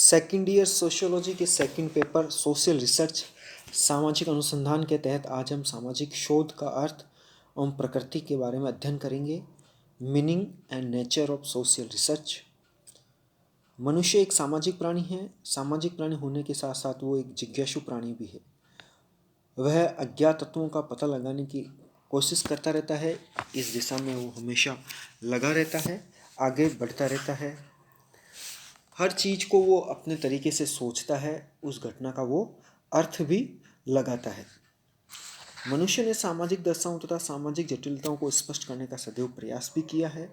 Second year sociology के second paper social research सामाजिक अनुसंधान के तहत आज हम सामाजिक शोध का अर्थ एवं प्रकृति के बारे में अध्ययन करेंगे। Meaning and nature of social research. मनुष्य एक सामाजिक प्राणी है। सामाजिक प्राणी होने के साथ साथ वो एक जिज्ञासु प्राणी भी है। वह अज्ञात तत्वों का पता लगाने की कोशिश करता रहता है। इस दिशा में वो हमेशा लगा रहता है, आगे बढ़ता रहता है। हर चीज़ को वो अपने तरीके से सोचता है, उस घटना का वो अर्थ भी लगाता है। मनुष्य ने सामाजिक दशाओं तथा सामाजिक जटिलताओं को स्पष्ट करने का सदैव प्रयास भी किया है।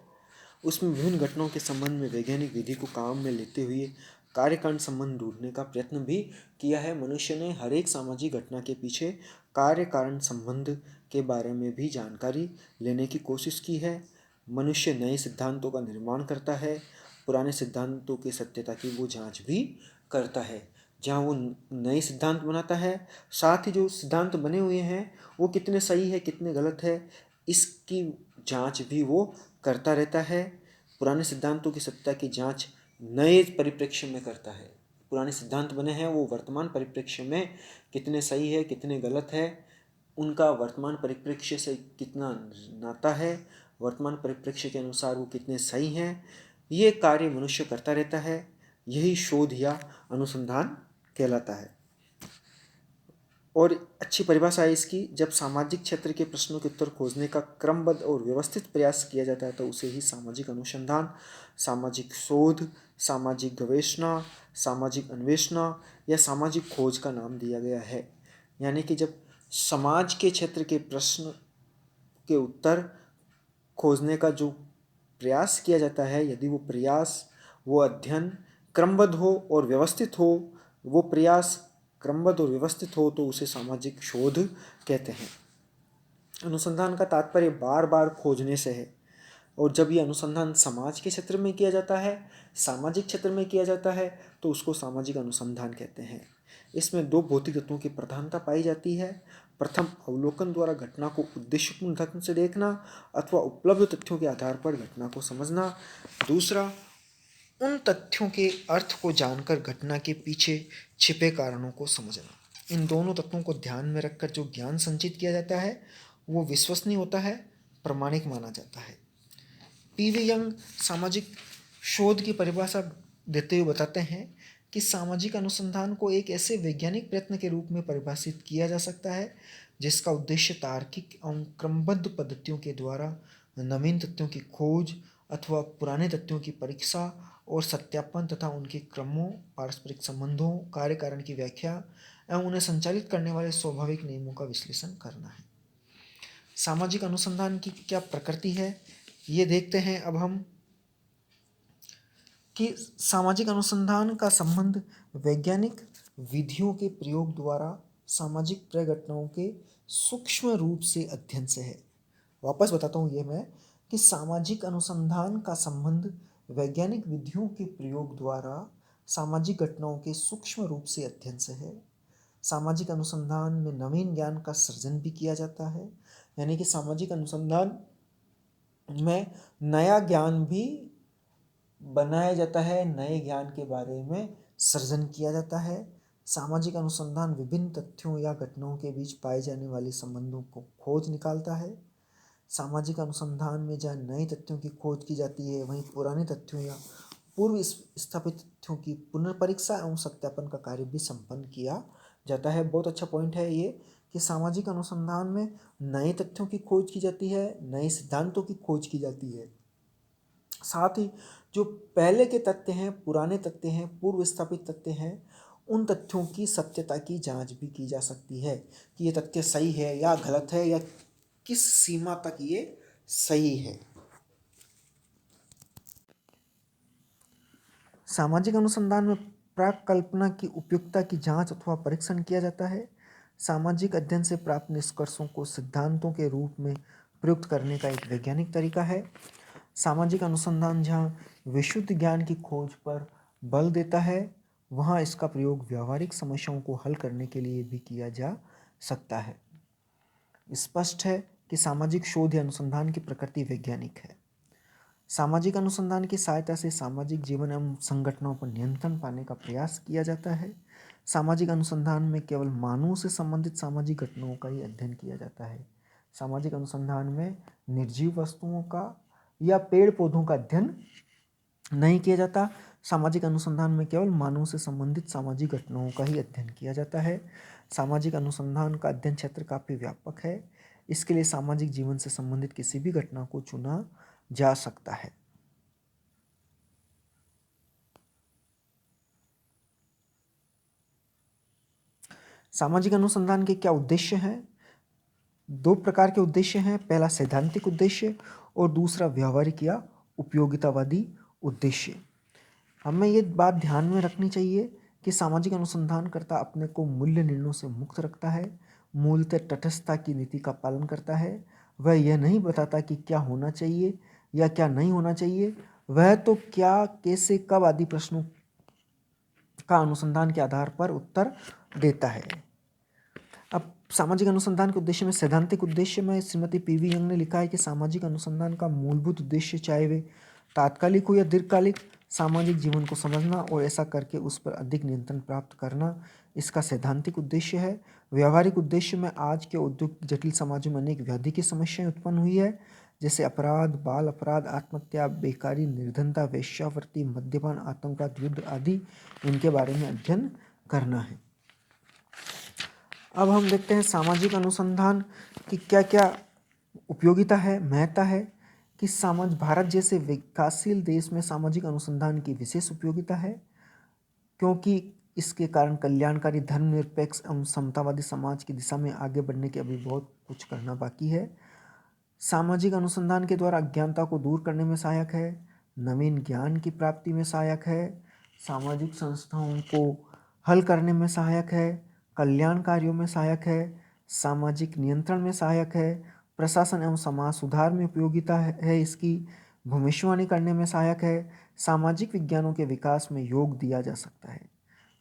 उसमें विभिन्न घटनाओं के संबंध में वैज्ञानिक विधि को काम में लेते हुए कार्यकारण संबंध ढूंढने का प्रयत्न भी किया है। मनुष्य ने हर एक सामाजिक घटना के पीछे कार्य कारण संबंध के बारे में भी जानकारी लेने की कोशिश की है। मनुष्य नए सिद्धांतों का निर्माण करता है, पुराने सिद्धांतों की सत्यता की वो जांच भी करता है। जहाँ वो नए सिद्धांत बनाता है, साथ ही जो सिद्धांत बने हुए हैं वो कितने सही है कितने गलत है इसकी जांच भी वो करता रहता है। पुराने सिद्धांतों की सत्यता की जांच नए परिप्रेक्ष्य में करता है। पुराने सिद्धांत बने हैं वो वर्तमान परिप्रेक्ष्य में कितने सही है कितने गलत है, उनका वर्तमान परिप्रेक्ष्य से कितना नाता है, वर्तमान परिप्रेक्ष्य के अनुसार वो कितने सही हैं, ये कार्य मनुष्य करता रहता है। यही शोध या अनुसंधान कहलाता है। और अच्छी परिभाषा है इसकी, जब सामाजिक क्षेत्र के प्रश्नों के उत्तर खोजने का क्रमबद्ध और व्यवस्थित प्रयास किया जाता है तो उसे ही सामाजिक अनुसंधान, सामाजिक शोध, सामाजिक गवेषणा, सामाजिक अन्वेषणा या सामाजिक खोज का नाम दिया गया है। यानी कि जब समाज के क्षेत्र के प्रश्न के उत्तर खोजने का जो प्रयास किया जाता है, यदि वो प्रयास वो अध्ययन क्रमबद्ध हो और व्यवस्थित हो, वो प्रयास क्रमबद्ध और व्यवस्थित हो तो उसे सामाजिक शोध कहते हैं। अनुसंधान का तात्पर्य बार बार खोजने से है। और जब ये अनुसंधान समाज के क्षेत्र में किया जाता है, सामाजिक क्षेत्र में किया जाता है तो उसको सामाजिक अनुसंधान कहते हैं। इसमें दो भौतिक तत्वों की प्रधानता पाई जाती है। प्रथम, अवलोकन द्वारा घटना को उद्देश्यपूर्ण ढंग से देखना अथवा उपलब्ध तथ्यों के आधार पर घटना को समझना। दूसरा, उन तथ्यों के अर्थ को जानकर घटना के पीछे छिपे कारणों को समझना। इन दोनों तत्वों को ध्यान में रखकर जो ज्ञान संचित किया जाता है वो विश्वसनीय होता है, प्रमाणिक माना जाता है। पीवी यंग सामाजिक शोध की परिभाषा देते हुए बताते हैं कि सामाजिक अनुसंधान को एक ऐसे वैज्ञानिक प्रयत्न के रूप में परिभाषित किया जा सकता है जिसका उद्देश्य तार्किक एवं क्रमबद्ध पद्धतियों के द्वारा नवीन तथ्यों की खोज अथवा पुराने तथ्यों की परीक्षा और सत्यापन तथा उनके क्रमों, पारस्परिक संबंधों, कार्य कारण की व्याख्या एवं उन्हें संचालित करने वाले स्वाभाविक नियमों का विश्लेषण करना है। सामाजिक अनुसंधान की क्या प्रकृति है ये देखते हैं अब हम कि सामाजिक अनुसंधान का संबंध वैज्ञानिक विधियों के प्रयोग द्वारा सामाजिक प्रघटनाओं के सूक्ष्म रूप से अध्ययन से है। वापस बताता हूँ ये मैं कि सामाजिक अनुसंधान का संबंध वैज्ञानिक विधियों के प्रयोग द्वारा सामाजिक घटनाओं के सूक्ष्म रूप से अध्ययन से है। सामाजिक अनुसंधान में नवीन ज्ञान का सृजन भी किया जाता है। यानी कि सामाजिक अनुसंधान में नया ज्ञान भी बनाया जाता है, नए ज्ञान के बारे में सृजन किया जाता है। सामाजिक अनुसंधान विभिन्न तथ्यों या घटनाओं के बीच पाए जाने वाले संबंधों को खोज निकालता है। सामाजिक अनुसंधान में जहाँ नए तथ्यों की खोज की जाती है वहीं पुराने तथ्यों या पूर्व स्थापित तथ्यों की पुनर्परीक्षा एवं सत्यापन का कार्य भी संपन्न किया जाता है। बहुत अच्छा पॉइंट है ये कि सामाजिक अनुसंधान में नए तथ्यों की खोज की जाती है, नए सिद्धांतों की खोज की जाती है। साथ ही जो पहले के तथ्य हैं, पुराने तथ्य हैं, पूर्व स्थापित तथ्य हैं, उन तथ्यों की सत्यता की जांच भी की जा सकती है कि ये तथ्य सही है या गलत है या किस सीमा तक ये सही है। सामाजिक अनुसंधान में प्राक कल्पना की उपयुक्तता की जांच अथवा परीक्षण किया जाता है। सामाजिक अध्ययन से प्राप्त निष्कर्षों को सिद्धांतों के रूप में प्रयुक्त करने का एक वैज्ञानिक तरीका है। सामाजिक अनुसंधान जहाँ विशुद्ध ज्ञान की खोज पर बल देता है वहाँ इसका प्रयोग व्यावहारिक समस्याओं को हल करने के लिए भी किया जा सकता है। स्पष्ट है कि सामाजिक शोध या अनुसंधान की प्रकृति वैज्ञानिक है। सामाजिक अनुसंधान की सहायता से सामाजिक जीवन एवं संगठनों पर नियंत्रण पाने का प्रयास किया जाता है। सामाजिक अनुसंधान में केवल मानव से संबंधित सामाजिक घटनाओं का ही अध्ययन किया जाता है। सामाजिक अनुसंधान में निर्जीव वस्तुओं का या पेड़ पौधों का अध्ययन नहीं किया जाता। सामाजिक अनुसंधान में केवल मानव से संबंधित सामाजिक घटनाओं का ही अध्ययन किया जाता है। सामाजिक अनुसंधान का अध्ययन क्षेत्र काफ़ी व्यापक है। इसके लिए सामाजिक जीवन से संबंधित किसी भी घटना को चुना जा सकता है। सामाजिक अनुसंधान के क्या उद्देश्य हैं? दो प्रकार के उद्देश्य हैं। पहला सैद्धांतिक उद्देश्य और दूसरा व्यावहारिक या उपयोगितावादी उद्देश्य। हमें ये बात ध्यान में रखनी चाहिए कि सामाजिक अनुसंधानकर्ता अपने को मूल्य निर्णयों से मुक्त रखता है, मूलतः तटस्थता की नीति का पालन करता है। वह यह नहीं बताता कि क्या होना चाहिए या क्या नहीं होना चाहिए, वह तो क्या, कैसे, कब आदि प्रश्नों का अनुसंधान के आधार पर उत्तर देता है। अब सामाजिक अनुसंधान के उद्देश्य में सैद्धांतिक उद्देश्य में श्रीमती पी.वी. यंग ने लिखा है कि सामाजिक अनुसंधान का मूलभूत उद्देश्य, चाहे वे तात्कालिक हो या दीर्घकालिक, सामाजिक जीवन को समझना और ऐसा करके उस पर अधिक नियंत्रण प्राप्त करना इसका सैद्धांतिक उद्देश्य है। व्यावहारिक उद्देश्य में आज के औद्योगिक जटिल समाजों में अनेक व्याधि की समस्याएं उत्पन्न हुई है, जैसे अपराध, बाल अपराध, आत्महत्या, बेकारी, निर्धनता, वेश्यावृत्ति, मद्यपान, आतंकवाद, युद्ध आदि, इनके बारे में अध्ययन करना है। अब हम देखते हैं सामाजिक अनुसंधान की क्या क्या उपयोगिता है, महत्ता है। कि भारत जैसे विकासशील देश में सामाजिक अनुसंधान की विशेष उपयोगिता है, क्योंकि इसके कारण कल्याणकारी, धर्मनिरपेक्ष एवं समतावादी समाज की दिशा में आगे बढ़ने के अभी बहुत कुछ करना बाकी है। सामाजिक अनुसंधान के द्वारा अज्ञानता को दूर करने में सहायक है, नवीन ज्ञान की प्राप्ति में सहायक है, सामाजिक संस्थाओं को हल करने में सहायक है, कल्याण कार्यों में सहायक है, सामाजिक नियंत्रण में सहायक है, प्रशासन एवं समाज सुधार में उपयोगिता है इसकी, भविष्यवाणी करने में सहायक है, सामाजिक विज्ञानों के विकास में योग दिया जा सकता है।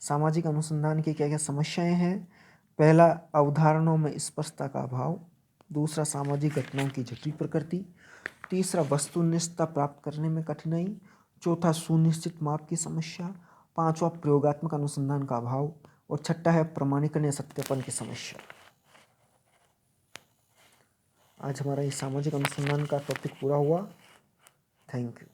सामाजिक अनुसंधान की क्या क्या समस्याएं हैं? पहला, अवधारणाओं में स्पष्टता का अभाव। दूसरा, सामाजिक घटनाओं की जटिल प्रकृति। तीसरा, वस्तुनिष्ठता प्राप्त करने में कठिनाई। चौथा, सुनिश्चित माप की समस्या। पांचवा, प्रयोगात्मक अनुसंधान का अभाव। और छठा है प्रमाणीकरण या सत्यापन की समस्या। आज हमारा ये सामाजिक अनुसंधान का टॉपिक पूरा हुआ। Thank you.